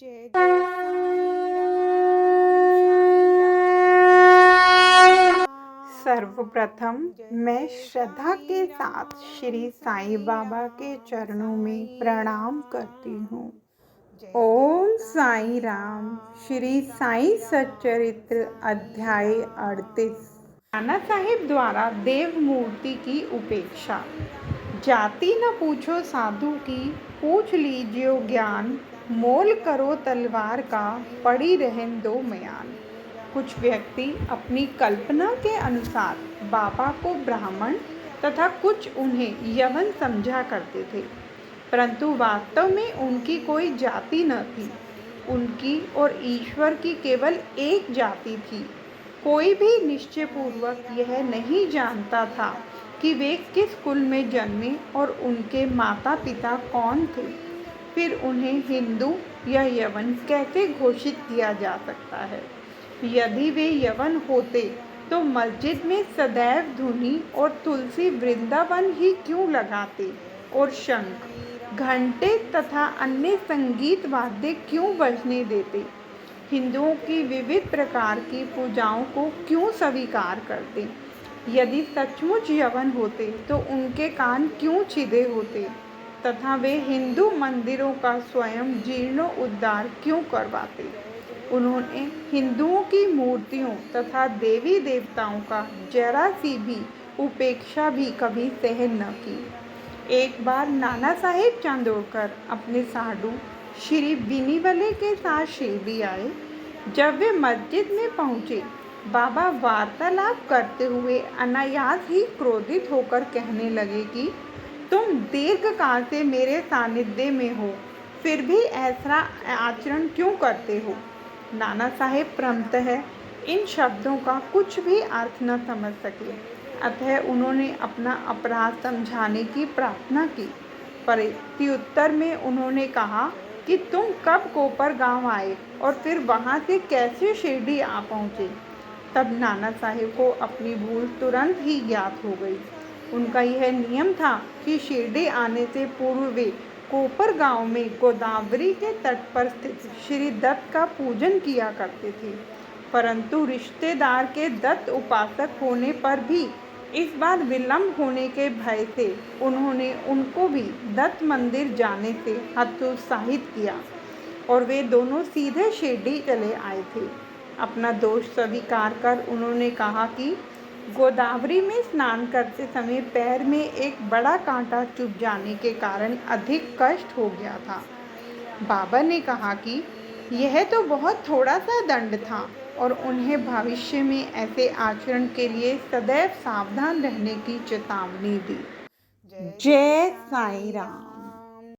जय जय साईं राम। सर्वप्रथम मैं श्रद्धा के साथ श्री साईं बाबा के चरणों में प्रणाम करती हूँ। ओम साईं राम। श्री साईं सच्चरित्र अध्याय 38। नाना साहिब द्वारा देव मूर्ति की उपेक्षा। जाति न पूछो साधु की, पूछ लीजियो ज्ञान, मोल करो तलवार का, पड़ी रहन दो म्यान। कुछ व्यक्ति अपनी कल्पना के अनुसार बाबा को ब्राह्मण तथा कुछ उन्हें यवन समझा करते थे, परंतु वास्तव में उनकी कोई जाति न थी। उनकी और ईश्वर की केवल एक जाति थी। कोई भी निश्चयपूर्वक यह नहीं जानता था कि वे किस कुल में जन्मे और उनके माता पिता कौन थे। फिर उन्हें हिंदू या यवन कैसे घोषित किया जा सकता है? यदि वे यवन होते तो मस्जिद में सदैव धुनी और तुलसी वृंदावन ही क्यों लगाते और शंख, घंटे तथा अन्य संगीत वाद्य क्यों बजने देते? हिंदुओं की विविध प्रकार की पूजाओं को क्यों स्वीकार करते? यदि सचमुच यवन होते तो उनके कान क्यों छिदे होते तथा वे हिंदू मंदिरों का स्वयं जीर्णोद्धार क्यों करवाते? उन्होंने हिंदुओं की मूर्तियों तथा देवी देवताओं का जरा सी भी उपेक्षा भी कभी सहन न की। एक बार नाना साहेब चांदोड़कर अपने साधु श्री बिनीवले के साथ शिरडी आए। जब वे मस्जिद में पहुंचे, बाबा वार्तालाप करते हुए अनायास ही क्रोधित होकर कहने लगे कि तुम दीर्घकाल से मेरे सानिध्य में हो, फिर भी ऐसा आचरण क्यों करते हो? नाना साहेब क्रमतः इन शब्दों का कुछ भी अर्थ न समझ सके, अतः उन्होंने अपना अपराध समझाने की प्रार्थना की। प्रत्युत्तर में उन्होंने कहा कि तुम कब कोपर गांव आए और फिर वहां से कैसे शिरडी आ पहुँचे? तब नाना साहेब को अपनी भूल तुरंत ही ज्ञात हो गई। उनका यह नियम था कि शिरडी आने से पूर्व वे कोपर गांव में गोदावरी के तट पर स्थित श्री दत्त का पूजन किया करते थे, परंतु रिश्तेदार के दत्त उपासक होने पर भी इस बार विलंब होने के भय से उन्होंने उनको भी दत्त मंदिर जाने से हतोत्साहित किया और वे दोनों सीधे शिरडी चले आए थे। अपना दोष स्वीकार कर उन्होंने कहा कि गोदावरी में स्नान करते समय पैर में एक बड़ा कांटा चुभ जाने के कारण अधिक कष्ट हो गया था। बाबा ने कहा कि यह तो बहुत थोड़ा सा दंड था और उन्हें भविष्य में ऐसे आचरण के लिए सदैव सावधान रहने की चेतावनी दी। जय साईं राम।